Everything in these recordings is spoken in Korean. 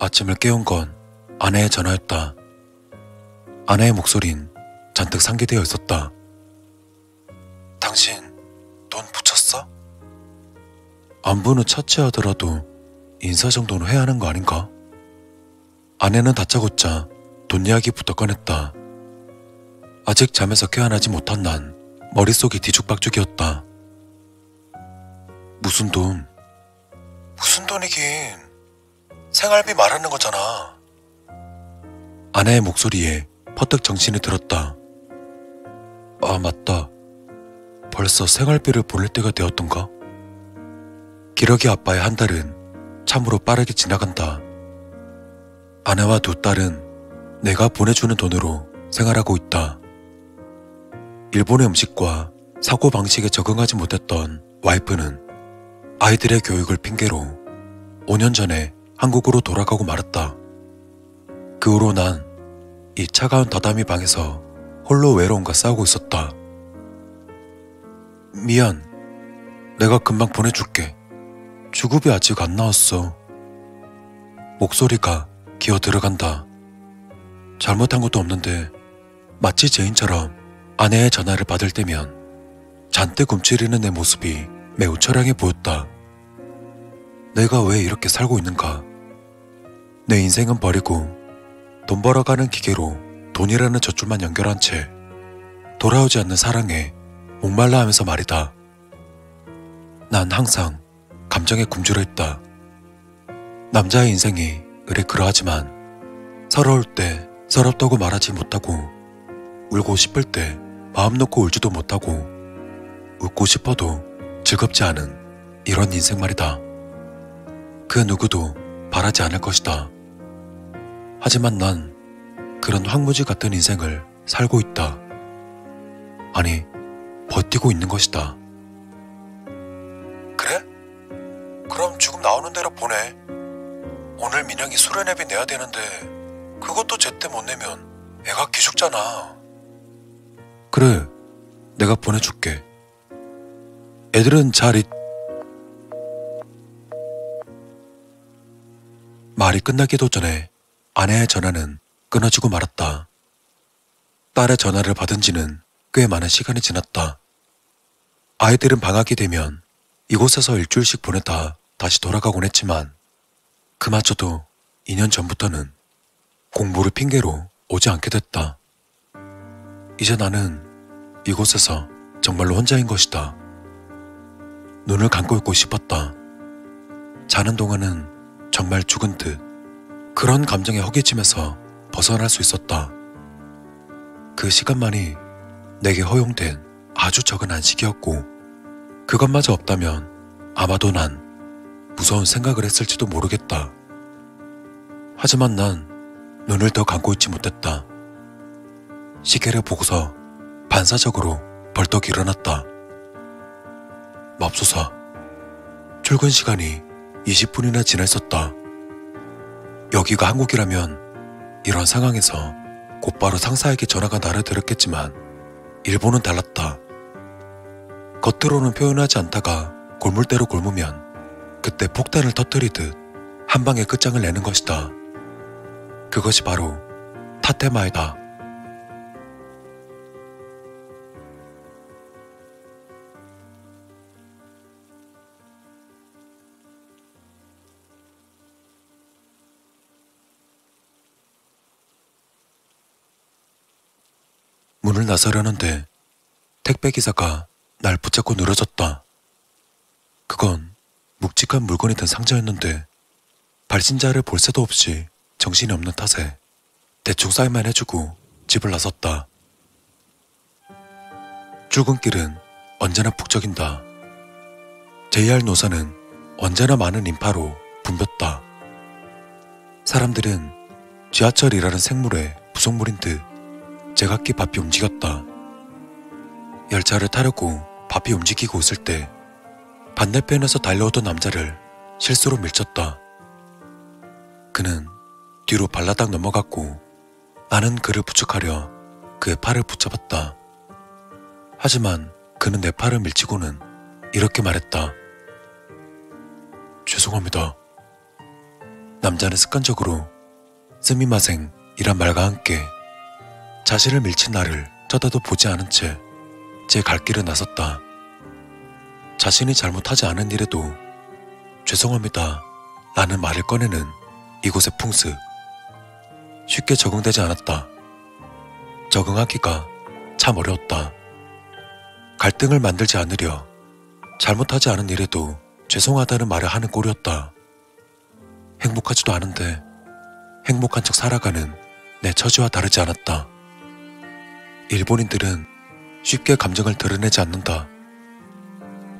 아침을 깨운 건 아내의 전화였다. 아내의 목소린 잔뜩 상기되어 있었다. 당신 돈 붙였어? 안부는 차치하더라도 인사 정도는 해야 하는 거 아닌가? 아내는 다짜고짜 돈 이야기부터 꺼냈다. 아직 잠에서 깨어나지 못한 난 머릿속이 뒤죽박죽이었다. 무슨 돈? 무슨 돈이긴. 생활비 말하는 거잖아. 아내의 목소리에 퍼뜩 정신이 들었다. 아, 맞다. 벌써 생활비를 보낼 때가 되었던가? 기러기 아빠의 한 달은 참으로 빠르게 지나간다. 아내와 두 딸은 내가 보내주는 돈으로 생활하고 있다. 일본의 음식과 사고방식에 적응하지 못했던 와이프는 아이들의 교육을 핑계로 5년 전에 한국으로 돌아가고 말았다. 그 후로 난 이 차가운 다다미 방에서 홀로 외로움과 싸우고 있었다. 미안. 내가 금방 보내줄게. 주급이 아직 안 나왔어. 목소리가 기어 들어간다. 잘못한 것도 없는데 마치 죄인처럼 아내의 전화를 받을 때면 잔뜩 움츠리는 내 모습이 매우 처량해 보였다. 내가 왜 이렇게 살고 있는가? 내 인생은 버리고 돈 벌어가는 기계로 돈이라는 젖줄만 연결한 채 돌아오지 않는 사랑에 목말라 하면서 말이다. 난 항상 감정에 굶주려 있다. 남자의 인생이 그래 그러하지만 서러울 때 서럽다고 말하지 못하고 울고 싶을 때 마음 놓고 울지도 못하고 웃고 싶어도 즐겁지 않은 이런 인생 말이다. 그 누구도 바라지 않을 것이다. 하지만 난 그런 황무지 같은 인생을 살고 있다. 아니, 버티고 있는 것이다. 그래? 그럼 지금 나오는 대로 보내. 오늘 민영이 수련회비 내야 되는데 그것도 제때 못 내면 애가 기죽잖아. 그래, 내가 보내줄게. 애들은 말이 끝나기도 전에 아내의 전화는 끊어지고 말았다. 딸의 전화를 받은 지는 꽤 많은 시간이 지났다. 아이들은 방학이 되면 이곳에서 일주일씩 보내다 다시 돌아가곤 했지만 그마저도 2년 전부터는 공부를 핑계로 오지 않게 됐다. 이제 나는 이곳에서 정말로 혼자인 것이다. 눈을 감고 있고 싶었다. 자는 동안은 정말 죽은 듯 그런 감정에 허기짐에서 벗어날 수 있었다. 그 시간만이 내게 허용된 아주 적은 안식이었고 그것마저 없다면 아마도 난 무서운 생각을 했을지도 모르겠다. 하지만 난 눈을 더 감고 있지 못했다. 시계를 보고서 반사적으로 벌떡 일어났다. 맙소사, 출근 시간이 20분이나 지나 있었다. 여기가 한국이라면 이런 상황에서 곧바로 상사에게 전화가 나를 들었겠지만 일본은 달랐다. 겉으로는 표현하지 않다가 골물대로 골무면 그때 폭탄을 터뜨리듯 한 방에 끝장을 내는 것이다. 그것이 바로 타테마에다. 문을 나서려는데 택배기사가 날 붙잡고 늘어졌다. 그건 묵직한 물건이 든 상자였는데 발신자를 볼 새도 없이 정신이 없는 탓에 대충 사인만 해주고 집을 나섰다. 출근길은 언제나 북적인다. JR 노선은 언제나 많은 인파로 붐볐다. 사람들은 지하철이라는 생물의 부속물인 듯 제각기 바삐 움직였다. 열차를 타려고 바삐 움직이고 있을 때 반대편에서 달려오던 남자를 실수로 밀쳤다. 그는 뒤로 발라당 넘어갔고 나는 그를 부축하려 그의 팔을 붙잡았다. 하지만 그는 내 팔을 밀치고는 이렇게 말했다. 죄송합니다. 남자는 습관적으로 스미마생이란 말과 함께 자신을 밀친 나를 쳐다도 보지 않은 채 제 갈 길을 나섰다. 자신이 잘못하지 않은 일에도 죄송합니다 라는 말을 꺼내는 이곳의 풍습. 쉽게 적응되지 않았다. 적응하기가 참 어려웠다. 갈등을 만들지 않으려 잘못하지 않은 일에도 죄송하다는 말을 하는 꼴이었다. 행복하지도 않은데 행복한 척 살아가는 내 처지와 다르지 않았다. 일본인들은 쉽게 감정을 드러내지 않는다.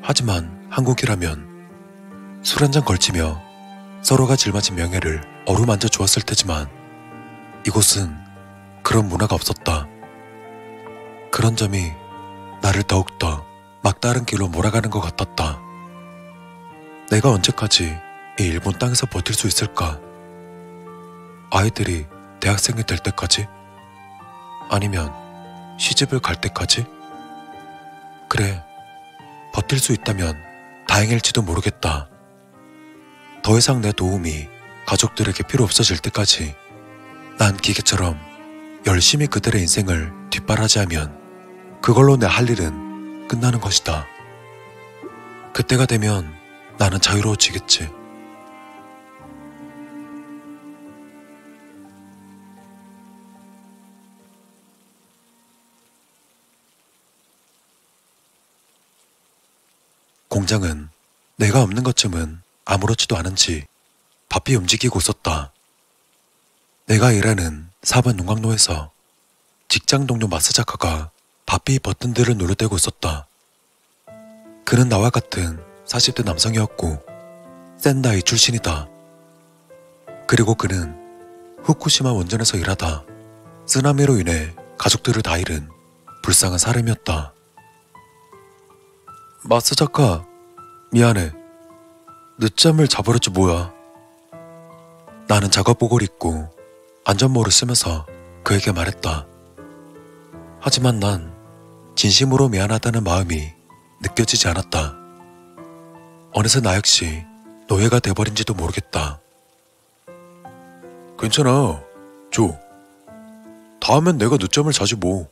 하지만 한국이라면 술 한잔 걸치며 서로가 짊어진 명예를 어루만져 주었을 테지만 이곳은 그런 문화가 없었다. 그런 점이 나를 더욱더 막다른 길로 몰아가는 것 같았다. 내가 언제까지 이 일본 땅에서 버틸 수 있을까? 아이들이 대학생이 될 때까지? 아니면 시집을 갈 때까지? 그래, 버틸 수 있다면 다행일지도 모르겠다. 더 이상 내 도움이 가족들에게 필요 없어질 때까지 난 기계처럼 열심히 그들의 인생을 뒷바라지하면 그걸로 내 할 일은 끝나는 것이다. 그때가 되면 나는 자유로워지겠지. 공장은 내가 없는 것쯤은 아무렇지도 않은지 바삐 움직이고 있었다. 내가 일하는 4번 용광로에서 직장 동료 마스자카가 바삐 버튼들을 눌러대고 있었다. 그는 나와 같은 40대 남성이었고 센다이 출신이다. 그리고 그는 후쿠시마 원전에서 일하다 쓰나미로 인해 가족들을 다 잃은 불쌍한 사람이었다. 마스자카, 미안해. 늦잠을 자버렸지 뭐야. 나는 작업복을 입고 안전모를 쓰면서 그에게 말했다. 하지만 난 진심으로 미안하다는 마음이 느껴지지 않았다. 어느새 나 역시 노예가 돼버린지도 모르겠다. 괜찮아, 조. 다음엔 내가 늦잠을 자지 뭐.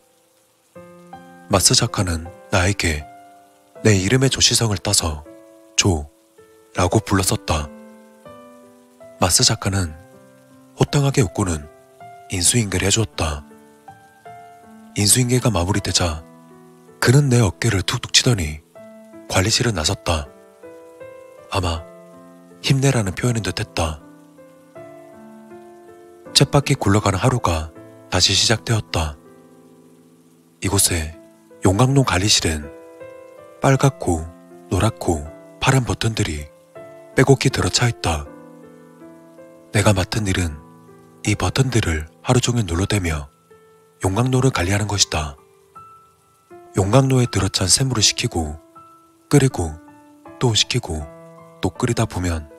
마스자카는 나에게 내 이름의 조시성을 따서 조라고 불렀었다. 마스자카는 호탕하게 웃고는 인수인계를 해주었다. 인수인계가 마무리되자 그는 내 어깨를 툭툭 치더니 관리실을 나섰다. 아마 힘내라는 표현인 듯 했다. 쳇바퀴 굴러가는 하루가 다시 시작되었다. 이곳에 용광로 관리실엔 빨갛고 노랗고 파란 버튼들이 빼곡히 들어차 있다. 내가 맡은 일은 이 버튼들을 하루 종일 눌러대며 용광로를 관리하는 것이다. 용광로에 들어찬 샘물을 식히고 끓이고 또 식히고 또 끓이다 보면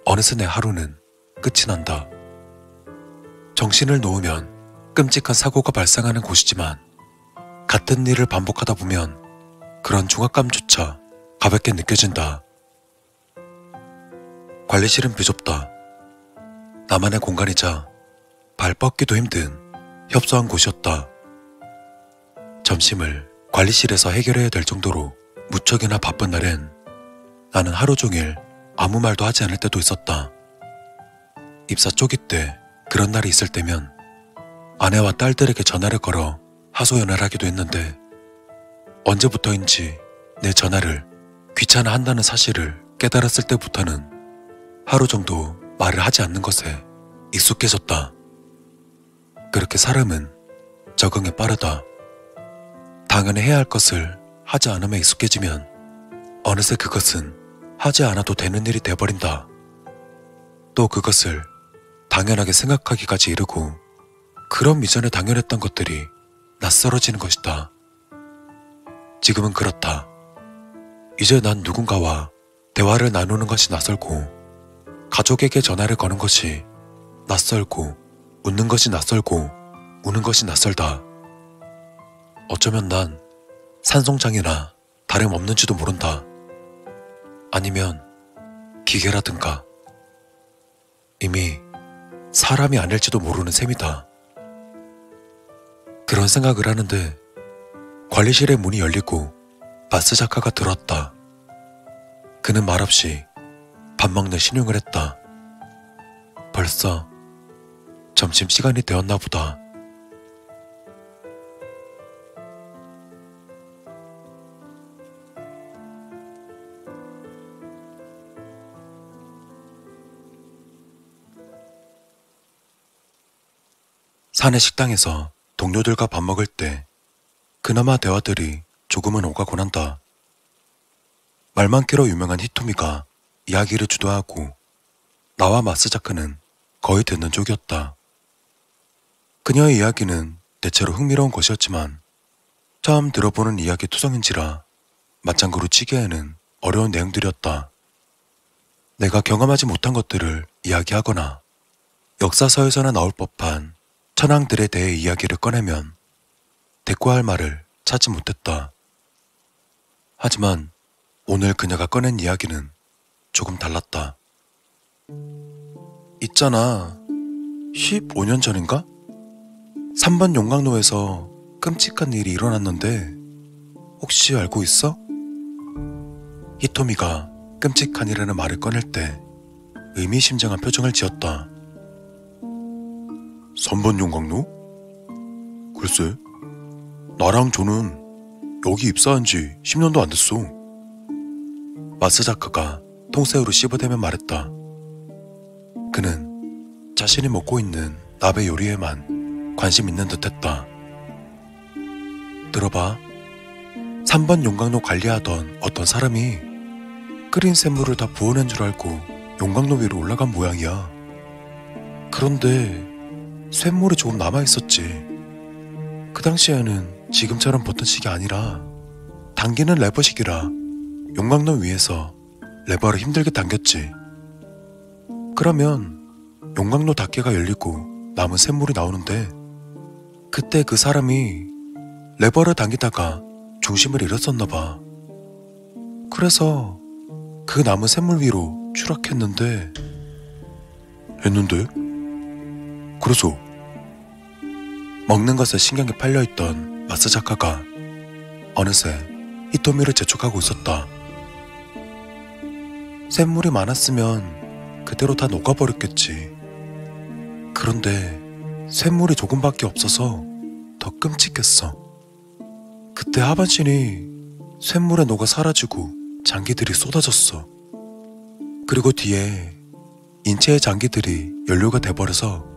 어느새 내 하루는 끝이 난다. 정신을 놓으면 끔찍한 사고가 발생하는 곳이지만 같은 일을 반복하다 보면 그런 중압감조차 가볍게 느껴진다. 관리실은 비좁다. 나만의 공간이자 발 뻗기도 힘든 협소한 곳이었다. 점심을 관리실에서 해결해야 될 정도로 무척이나 바쁜 날엔 나는 하루 종일 아무 말도 하지 않을 때도 있었다. 입사 초기 때 그런 날이 있을 때면 아내와 딸들에게 전화를 걸어 하소연을 하기도 했는데 언제부터인지 내 전화를 귀찮아한다는 사실을 깨달았을 때부터는 하루 정도 말을 하지 않는 것에 익숙해졌다. 그렇게 사람은 적응에 빠르다. 당연히 해야 할 것을 하지 않으며 익숙해지면 어느새 그것은 하지 않아도 되는 일이 돼버린다. 또 그것을 당연하게 생각하기까지 이르고 그럼 이전에 당연했던 것들이 낯설어지는 것이다. 지금은 그렇다. 이제 난 누군가와 대화를 나누는 것이 낯설고 가족에게 전화를 거는 것이 낯설고 웃는 것이 낯설고 우는 것이 낯설다. 어쩌면 난 산송장이나 다름없는지도 모른다. 아니면 기계라든가. 이미 사람이 아닐지도 모르는 셈이다. 그런 생각을 하는데 관리실의 문이 열리고 마스 작가가 들어왔다. 그는 말없이 밥 먹는 신용을 했다. 벌써 점심시간이 되었나 보다. 사내 식당에서 동료들과 밥 먹을 때 그나마 대화들이 조금은 오가곤 한다. 말 많기로 유명한 히토미가 이야기를 주도하고 나와 마스자크는 거의 듣는 쪽이었다. 그녀의 이야기는 대체로 흥미로운 것이었지만 처음 들어보는 이야기 투성인지라 맞장구로 치기에는 어려운 내용들이었다. 내가 경험하지 못한 것들을 이야기하거나 역사서에서나 나올 법한 천황들에 대해 이야기를 꺼내면 대꾸할 말을 찾지 못했다. 하지만 오늘 그녀가 꺼낸 이야기는 조금 달랐다. 있잖아, 15년 전인가? 3번 용광로에서 끔찍한 일이 일어났는데 혹시 알고 있어? 히토미가 끔찍한 일이라는 말을 꺼낼 때 의미심장한 표정을 지었다. 3번 용광로? 글쎄, 나랑 조는 여기 입사한 지 10년도 안 됐어. 마스자카가 통새우로 씹어대며 말했다. 그는 자신이 먹고 있는 나베 요리에만 관심 있는 듯했다. 들어봐. 3번 용광로 관리하던 어떤 사람이 끓인 샘물을 다 부어낸 줄 알고 용광로 위로 올라간 모양이야. 그런데 쇳물이 조금 남아있었지. 그 당시에는 지금처럼 버튼식이 아니라 당기는 레버식이라 용광로 위에서 레버를 힘들게 당겼지. 그러면 용광로 닫개가 열리고 남은 쇳물이 나오는데 그때 그 사람이 레버를 당기다가 중심을 잃었었나 봐. 그래서 그 남은 쇳물 위로 추락했는데 그래서 먹는 것에 신경이 팔려있던 마스자카가 어느새 히토미를 재촉하고 있었다. 쇳물이 많았으면 그대로 다 녹아버렸겠지. 그런데 쇳물이 조금밖에 없어서 더 끔찍했어. 그때 하반신이 쇳물에 녹아 사라지고 장기들이 쏟아졌어. 그리고 뒤에 인체의 장기들이 연료가 돼버려서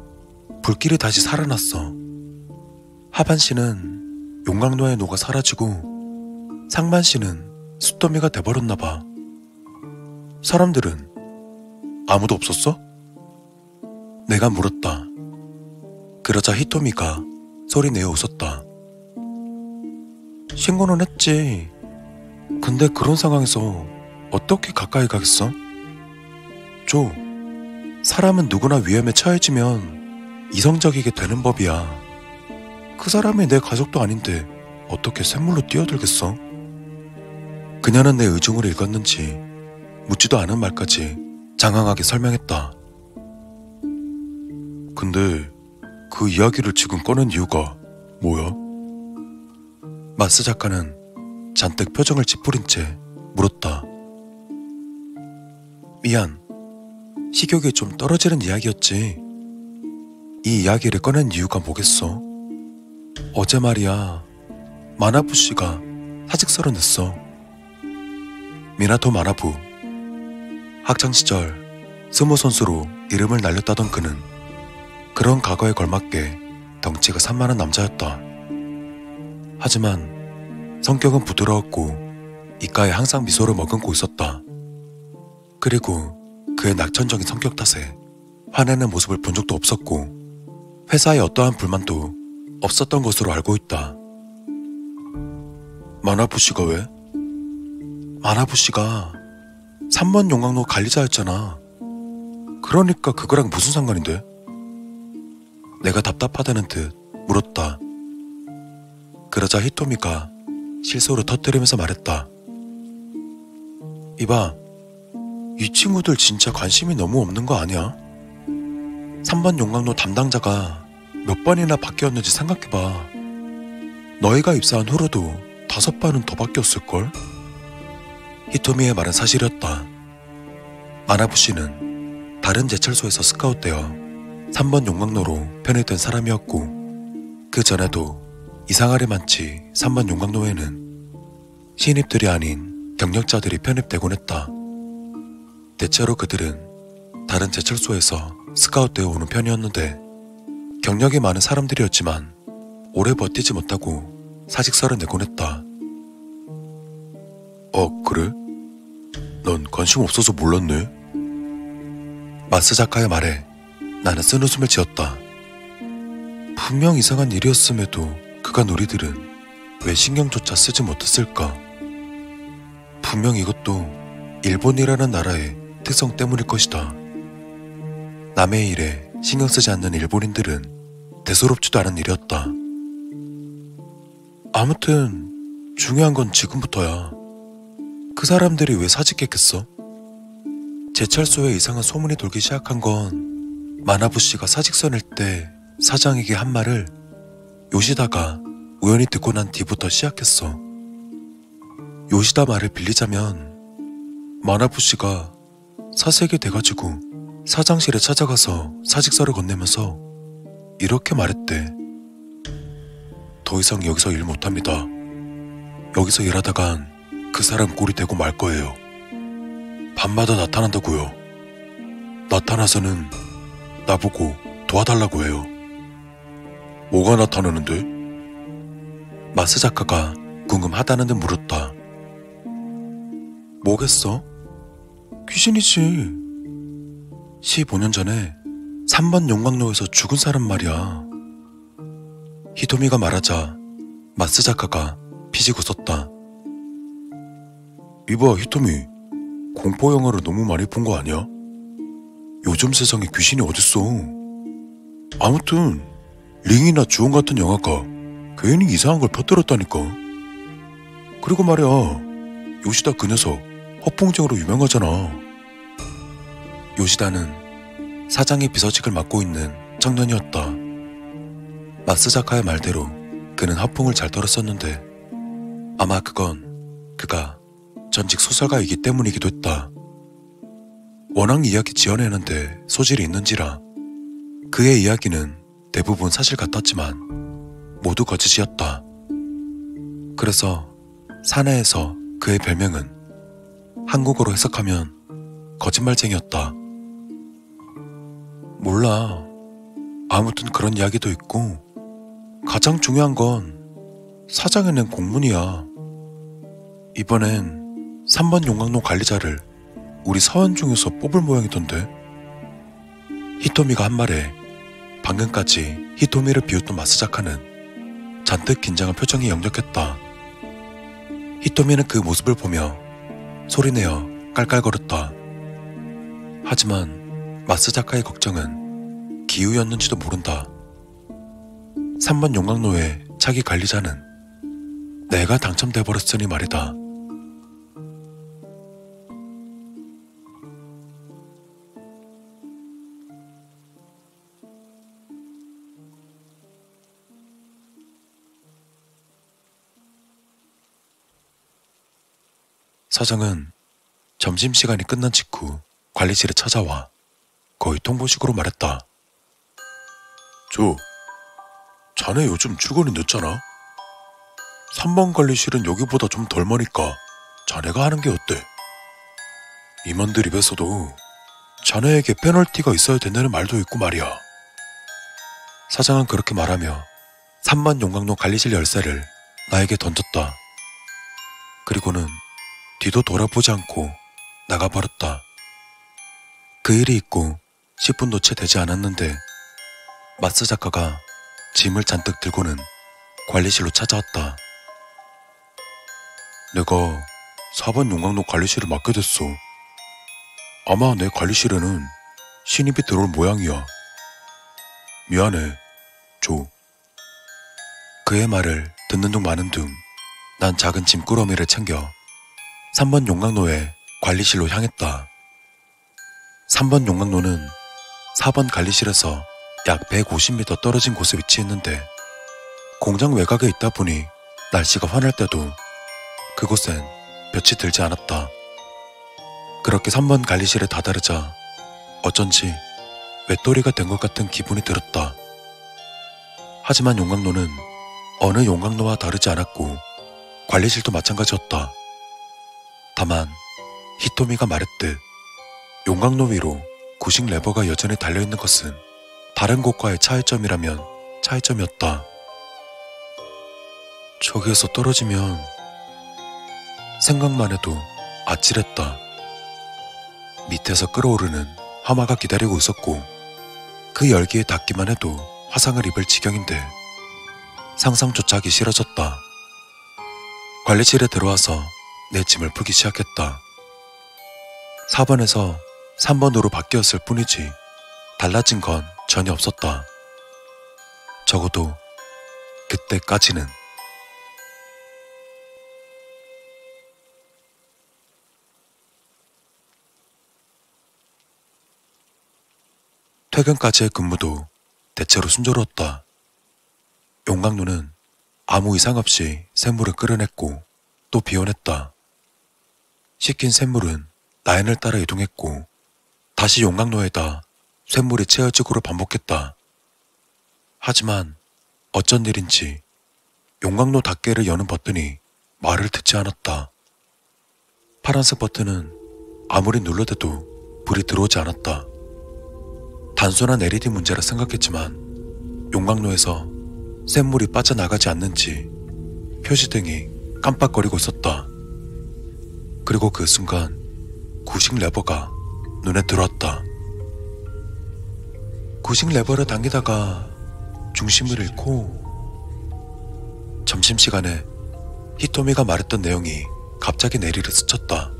불길이 다시 살아났어. 하반신은 용광로에 녹아 사라지고 상반신은 숯더미가 돼버렸나봐. 사람들은 아무도 없었어? 내가 물었다. 그러자 히토미가 소리내어 웃었다. 신고는 했지. 근데 그런 상황에서 어떻게 가까이 가겠어? 사람은 누구나 위험에 처해지면 이성적이게 되는 법이야. 그 사람이 내 가족도 아닌데 어떻게 샘물로 뛰어들겠어? 그녀는 내 의중을 읽었는지 묻지도 않은 말까지 장황하게 설명했다. 근데 그 이야기를 지금 꺼낸 이유가 뭐야? 마스 작가는 잔뜩 표정을 찌푸린 채 물었다. 미안. 식욕이 좀 떨어지는 이야기였지. 이 이야기를 꺼낸 이유가 뭐겠어? 어제 말이야, 마나부 씨가 사직서를 냈어. 미나토 마나부. 학창시절 스모 선수로 이름을 날렸다던 그는 그런 과거에 걸맞게 덩치가 산만한 남자였다. 하지만 성격은 부드러웠고 입가에 항상 미소를 머금고 있었다. 그리고 그의 낙천적인 성격 탓에 화내는 모습을 본 적도 없었고 회사에 어떠한 불만도 없었던 것으로 알고 있다. 마나부 씨가 왜? 마나부 씨가 3번 용광로 관리자였잖아. 그러니까 그거랑 무슨 상관인데? 내가 답답하다는 듯 물었다. 그러자 히토미가 실소를 터뜨리면서 말했다. 이봐, 이 친구들 진짜 관심이 너무 없는 거 아니야? 3번 용광로 담당자가 몇 번이나 바뀌었는지 생각해봐. 너희가 입사한 후로도 5번은 더 바뀌었을걸? 히토미의 말은 사실이었다. 마나부 씨는 다른 제철소에서 스카웃되어 3번 용광로로 편입된 사람이었고, 그 전에도 이상하리 많지 3번 용광로에는 신입들이 아닌 경력자들이 편입되곤 했다. 대체로 그들은 다른 제철소에서 스카웃되어 오는 편이었는데, 경력이 많은 사람들이었지만 오래 버티지 못하고 사직서를 내곤 했다. 그래? 넌 관심 없어서 몰랐네. 마스자카의 말에 나는 쓴웃음을 지었다. 분명 이상한 일이었음에도 그간 우리들은 왜 신경조차 쓰지 못했을까? 분명 이것도 일본이라는 나라의 특성 때문일 것이다. 남의 일에 신경 쓰지 않는 일본인들은 대수롭지도 않은 일이었다. 아무튼 중요한 건 지금부터야. 그 사람들이 왜 사직했겠어? 제철소에 이상한 소문이 돌기 시작한 건 마나부 씨가 사직서 낼 때 사장에게 한 말을 요시다가 우연히 듣고 난 뒤부터 시작했어. 요시다 말을 빌리자면 마나부 씨가 사색이 돼가지고 사장실에 찾아가서 사직서를 건네면서 이렇게 말했대. 더 이상 여기서 일 못합니다. 여기서 일하다간 그 사람 꼴이 되고 말 거예요. 밤마다 나타난다고요. 나타나서는 나보고 도와달라고 해요. 뭐가 나타나는데? 마스 작가가 궁금하다는 듯 물었다. 뭐겠어? 귀신이지. 15년 전에 3번 용광로에서 죽은 사람 말이야. 히토미가 말하자 마스 작가가 피식 웃었다. 이봐 히토미, 공포 영화를 너무 많이 본 거 아니야? 요즘 세상에 귀신이 어딨어. 아무튼 링이나 주온 같은 영화가 괜히 이상한 걸 퍼뜨렸다니까. 그리고 말이야, 요시다 그 녀석 허풍쟁이로 유명하잖아. 요시다는 사장의 비서직을 맡고 있는 청년이었다. 마스자카의 말대로 그는 허풍을 잘 떨었었는데 아마 그건 그가 전직 소설가이기 때문이기도 했다. 워낙 이야기 지어내는데 소질이 있는지라 그의 이야기는 대부분 사실 같았지만 모두 거짓이었다. 그래서 사내에서 그의 별명은 한국어로 해석하면 거짓말쟁이였다. 몰라. 아무튼 그런 이야기도 있고, 가장 중요한 건 사장이 낸 공문이야. 이번엔 3번 용광로 관리자를 우리 사원 중에서 뽑을 모양이던데. 히토미가 한 말에 방금까지 히토미를 비웃던 마스자카는 잔뜩 긴장한 표정이 역력했다. 히토미는 그 모습을 보며 소리내어 깔깔거렸다. 하지만 마스자카의 걱정은 기우였는지도 모른다. 3번 용광로의 차기 관리자는 내가 당첨돼버렸으니 말이다. 사장은 점심시간이 끝난 직후 관리실에 찾아와 거의 통보식으로 말했다. 자네 요즘 출근이 늦잖아? 3번 관리실은 여기보다 좀 덜 머니까 자네가 하는 게 어때? 임원들 입에서도 자네에게 페널티가 있어야 된다는 말도 있고 말이야. 사장은 그렇게 말하며 3번 용광로 관리실 열쇠를 나에게 던졌다. 그리고는 뒤도 돌아보지 않고 나가버렸다. 그 일이 있고 10분도 채 되지 않았는데 마스 작가가 짐을 잔뜩 들고는 관리실로 찾아왔다. 내가 4번 용광로 관리실을 맡게 됐어. 아마 내 관리실에는 신입이 들어올 모양이야. 미안해, 조. 그의 말을 듣는 둥 마는 둥 난 작은 짐꾸러미를 챙겨 3번 용광로의 관리실로 향했다. 3번 용광로는 4번 관리실에서 약 150m 떨어진 곳에 위치했는데 공장 외곽에 있다 보니 날씨가 환할 때도 그곳엔 며칠 들지 않았다. 그렇게 3번 관리실에 다다르자 어쩐지 외톨이가 된 것 같은 기분이 들었다. 하지만 용광로는 어느 용광로와 다르지 않았고 관리실도 마찬가지였다. 다만 히토미가 말했듯 용광로 위로 구식 레버가 여전히 달려있는 것은 다른 곳과의 차이점이라면 차이점이었다. 저기에서 떨어지면 생각만 해도 아찔했다. 밑에서 끓어오르는 화마가 기다리고 있었고 그 열기에 닿기만 해도 화상을 입을 지경인데 상상조차 하기 싫어졌다. 관리실에 들어와서 내 짐을 풀기 시작했다. 4번에서 3번으로 바뀌었을 뿐이지 달라진 건 전혀 없었다. 적어도 그때까지는. 퇴근까지의 근무도 대체로 순조로웠다. 용광로는 아무 이상 없이 샘물을 끓여냈고 또 비워냈다. 식힌 샘물은 라인을 따라 이동했고 다시 용광로에다 샘물이 채워지고를 반복했다. 하지만 어쩐 일인지 용광로 닫개를 여는 버튼이 말을 듣지 않았다. 파란색 버튼은 아무리 눌러대도 불이 들어오지 않았다. 단순한 LED 문제라 생각했지만 용광로에서 샘물이 빠져나가지 않는지 표시등이 깜빡거리고 있었다. 그리고 그 순간 구식 레버가 눈에 들어왔다. 구식 레버를 당기다가 중심을 잃고 점심시간에 히토미가 말했던 내용이 갑자기 내리를 스쳤다.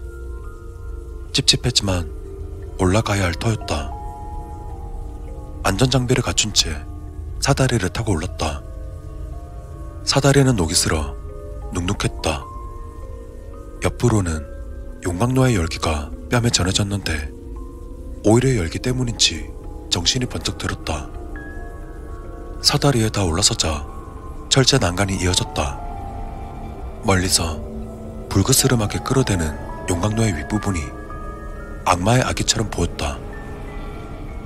찝찝했지만 올라가야 할 터였다. 안전장비를 갖춘 채 사다리를 타고 올랐다. 사다리는 녹이 슬어 눅눅했다. 옆으로는 용광로의 열기가 뺨에 전해졌는데 오히려 열기 때문인지 정신이 번쩍 들었다. 사다리에 다 올라서자 철제 난간이 이어졌다. 멀리서 불그스름하게 끌어대는 용광로의 윗부분이 악마의 아기처럼 보였다.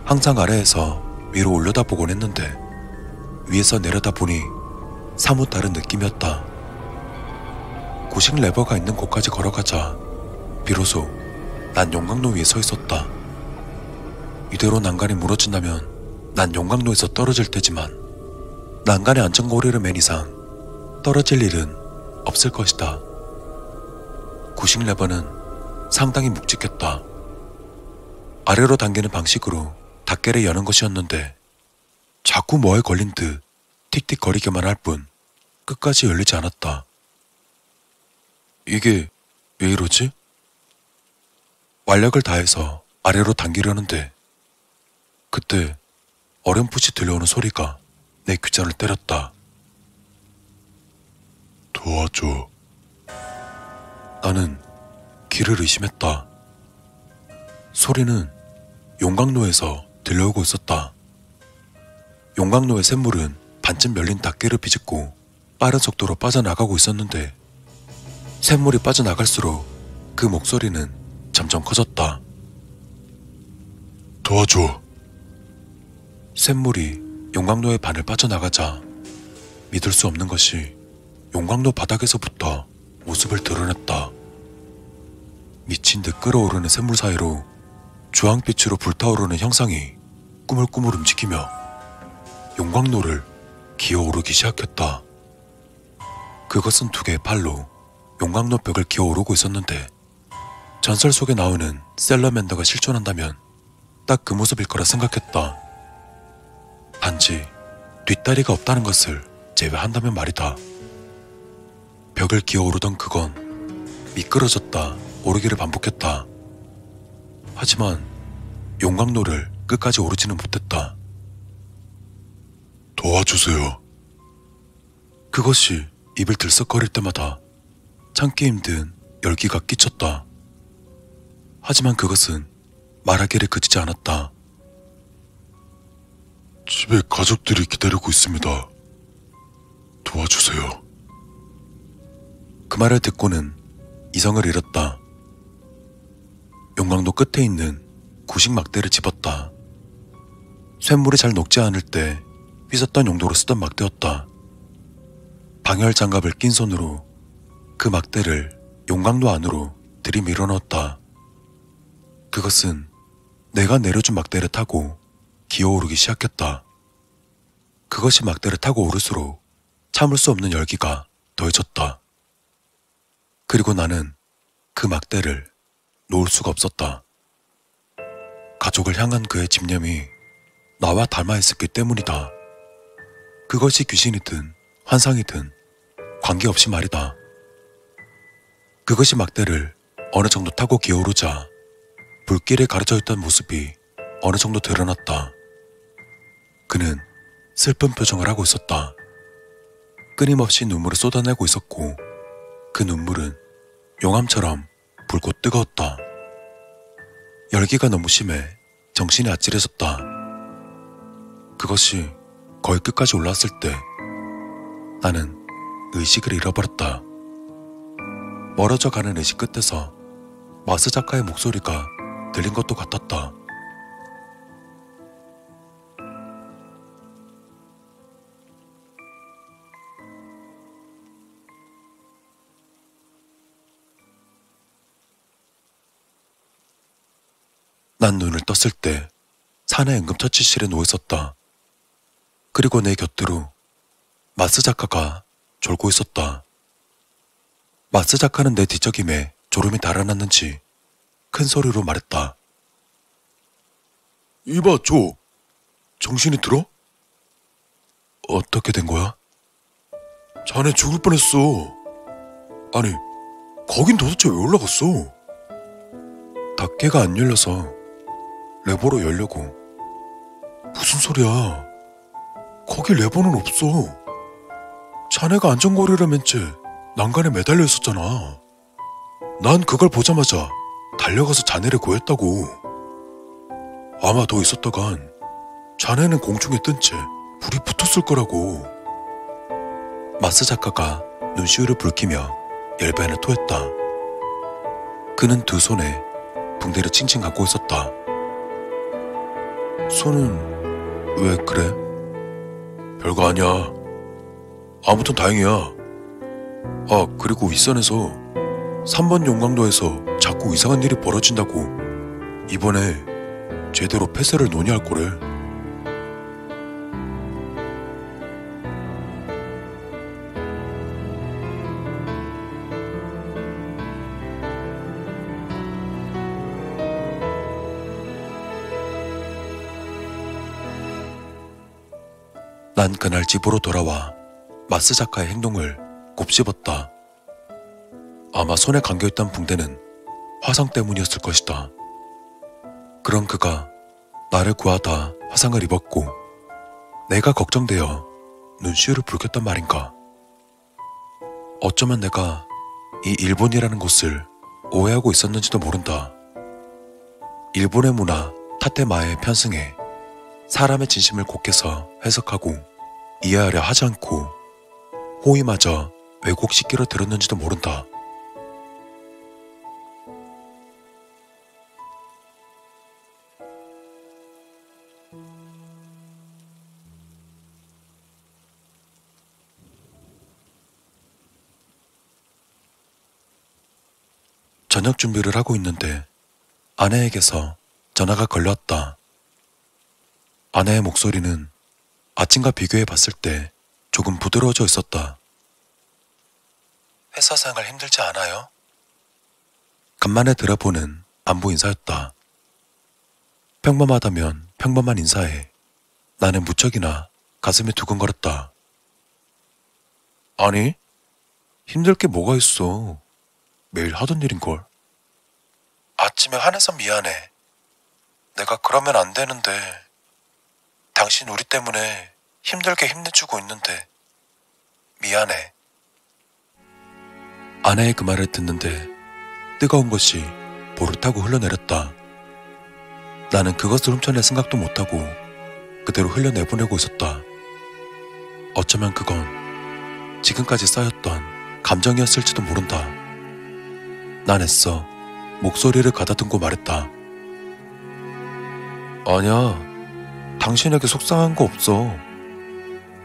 항상 아래에서 위로 올려다보곤 했는데 위에서 내려다보니 사뭇 다른 느낌이었다. 구식 레버가 있는 곳까지 걸어가자 비로소 난 용광로 위에 서 있었다. 이대로 난간이 무너진다면 난 용광로에서 떨어질 테지만 난간에 안전고리를 맨 이상 떨어질 일은 없을 것이다. 구식 레버는 상당히 묵직했다. 아래로 당기는 방식으로 닫개를 여는 것이었는데 자꾸 뭐에 걸린 듯 틱틱거리기만 할 뿐 끝까지 열리지 않았다. 이게 왜 이러지? 완력을 다해서 아래로 당기려는데 그때 어렴풋이 들려오는 소리가 내 귀전을 때렸다. 도와줘. 나는 귀를 의심했다. 소리는 용광로에서 들려오고 있었다. 용광로의 샘물은 반쯤 열린 닫개를 비집고 빠른 속도로 빠져나가고 있었는데 샘물이 빠져나갈수록 그 목소리는 점점 커졌다. 도와줘. 샘물이 용광로의 반을 빠져나가자 믿을 수 없는 것이 용광로 바닥에서부터 모습을 드러냈다. 미친 듯 끓어오르는 샘물 사이로 주황빛으로 불타오르는 형상이 꾸물꾸물 움직이며 용광로를 기어오르기 시작했다. 그것은 두 개의 팔로 용광로 벽을 기어오르고 있었는데 전설 속에 나오는 셀러맨더가 실존한다면 딱 그 모습일 거라 생각했다. 단지 뒷다리가 없다는 것을 제외한다면 말이다. 벽을 기어오르던 그건 미끄러졌다 오르기를 반복했다. 하지만 용광로를 끝까지 오르지는 못했다. 도와주세요. 그것이 입을 들썩거릴 때마다 참기 힘든 열기가 끼쳤다. 하지만 그것은 말하기를 그치지 않았다. 집에 가족들이 기다리고 있습니다. 도와주세요. 그 말을 듣고는 이성을 잃었다. 용광로 끝에 있는 구식 막대를 집었다. 쇳물이 잘 녹지 않을 때 삐졌던 용도로 쓰던 막대였다. 방열 장갑을 낀 손으로 그 막대를 용광로 안으로 들이밀어 넣었다. 그것은 내가 내려준 막대를 타고 기어오르기 시작했다. 그것이 막대를 타고 오를수록 참을 수 없는 열기가 더해졌다. 그리고 나는 그 막대를 놓을 수가 없었다. 가족을 향한 그의 집념이 나와 닮아있었기 때문이다. 그것이 귀신이든 환상이든 관계없이 말이다. 그것이 막대를 어느 정도 타고 기어오르자 불길에 가려져 있던 모습이 어느 정도 드러났다. 그는 슬픈 표정을 하고 있었다. 끊임없이 눈물을 쏟아내고 있었고 그 눈물은 용암처럼 붉고 뜨거웠다. 열기가 너무 심해 정신이 아찔해졌다. 그것이 거의 끝까지 올라왔을 때 나는 의식을 잃어버렸다. 멀어져 가는 의식 끝에서 마스 작가의 목소리가 들린 것도 같았다. 난 눈을 떴을 때 산의 응급처치실에 누워있었다. 그리고 내 곁으로 마스 작가가 졸고 있었다. 마스 작가는 내 뒤척임에 졸음이 달아났는지 큰 소리로 말했다. 이봐, 조. 정신이 들어? 어떻게 된 거야? 자네 죽을 뻔했어. 아니, 거긴 도대체 왜 올라갔어? 닫개가 안 열려서 레버로 열려고. 무슨 소리야? 거기 레버는 없어. 자네가 안전거리를 맨 채 난간에 매달려 있었잖아. 난 그걸 보자마자 달려가서 자네를 구했다고. 아마 더 있었다간 자네는 공중에 뜬 채 불이 붙었을 거라고. 마스 작가가 눈시울을 붉히며 열변을 토했다. 그는 두 손에 붕대를 칭칭 감고 있었다. 손은 왜 그래? 별거 아니야. 아무튼 다행이야. 아, 그리고 윗산에서 3번 용광로에서 자꾸 이상한 일이 벌어진다고. 이번에 제대로 폐쇄를 논의할 거래. 난 그날 집으로 돌아와 마스 작가의 행동을 곱씹었다. 아마 손에 감겨있던 붕대는 화상 때문이었을 것이다. 그럼 그가 나를 구하다 화상을 입었고 내가 걱정되어 눈시울을 붉혔단 말인가. 어쩌면 내가 이 일본이라는 곳을 오해하고 있었는지도 모른다. 일본의 문화 타테마에 편승해 사람의 진심을 곡해서 해석하고 이해하려 하지 않고 호의마저 왜곡시키려 들었는지도 모른다. 저녁 준비를 하고 있는데 아내에게서 전화가 걸려왔다. 아내의 목소리는 아침과 비교해 봤을 때 조금 부드러워져 있었다. 회사 생활 힘들지 않아요? 간만에 들어보는 안부 인사였다. 평범하다면 평범한 인사에 나는 무척이나 가슴이 두근거렸다. 아니, 힘들 게 뭐가 있어. 매일 하던 일인걸. 아침에 화내서 미안해. 내가 그러면 안 되는데. 당신 우리 때문에 힘들게 힘내주고 있는데 미안해. 아내의 그 말을 듣는데 뜨거운 것이 볼을 타고 흘러내렸다. 나는 그것을 훔쳐낼 생각도 못하고 그대로 흘려내보내고 있었다. 어쩌면 그건 지금까지 쌓였던 감정이었을지도 모른다. 난 애써 목소리를 가다듬고 말했다. 아니야, 당신에게 속상한 거 없어.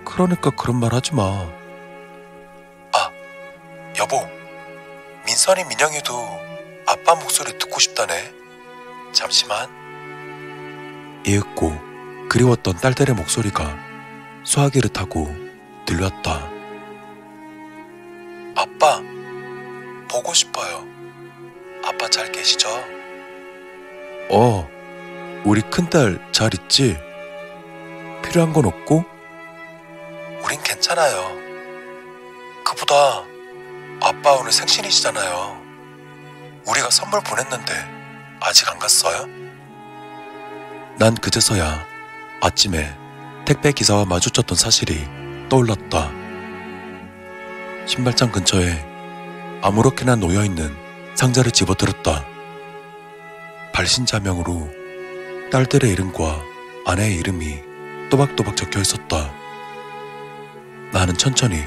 그러니까 그런 말 하지 마. 아, 여보, 민선이 민영이도 아빠 목소리 듣고 싶다네. 잠시만. 이윽고 그리웠던 딸들의 목소리가 수화기를 타고 들려왔다. 아빠, 보고 싶어요. 아빠 잘 계시죠? 우리 큰딸 잘 있지? 필요한 건 없고? 우린 괜찮아요. 그보다 아빠 오늘 생신이시잖아요. 우리가 선물 보냈는데 아직 안 갔어요? 난 그제서야 아침에 택배 기사와 마주쳤던 사실이 떠올랐다. 신발장 근처에 아무렇게나 놓여있는 상자를 집어들었다. 발신자명으로 딸들의 이름과 아내의 이름이 또박또박 적혀 있었다. 나는 천천히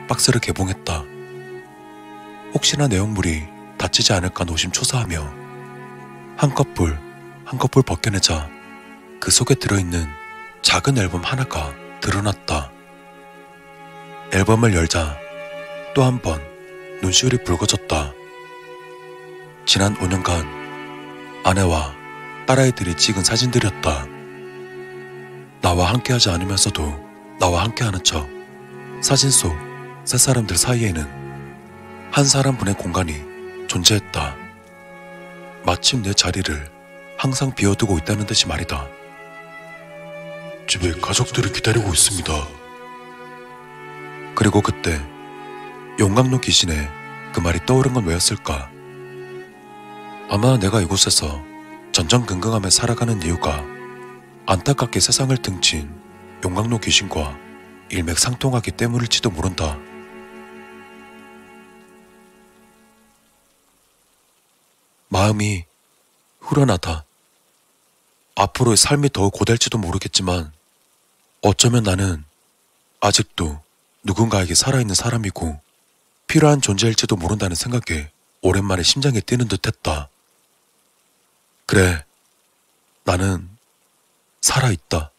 박스를 개봉했다. 혹시나 내용물이 다치지 않을까 노심초사하며 한 커플 벗겨내자 그 속에 들어있는 작은 앨범 하나가 드러났다. 앨범을 열자 또 한 번 눈시울이 붉어졌다. 지난 5년간 아내와 딸아이들이 찍은 사진들이었다. 나와 함께하지 않으면서도 나와 함께하는 척 사진 속 세 사람들 사이에는 한 사람분의 공간이 존재했다. 마침 내 자리를 항상 비워두고 있다는 듯이 말이다. 집에 가족들이 기다리고 있습니다. 그리고 그때 용광로 귀신의 그 말이 떠오른 건 왜였을까? 아마 내가 이곳에서 전전긍긍하며 살아가는 이유가 안타깝게 세상을 등진 용광로 귀신과 일맥상통하기 때문일지도 모른다. 마음이 후련하다. 앞으로의 삶이 더 고될지도 모르겠지만 어쩌면 나는 아직도 누군가에게 살아있는 사람이고 필요한 존재일지도 모른다는 생각에 오랜만에 심장이 뛰는 듯 했다. 그래, 나는 살아있다.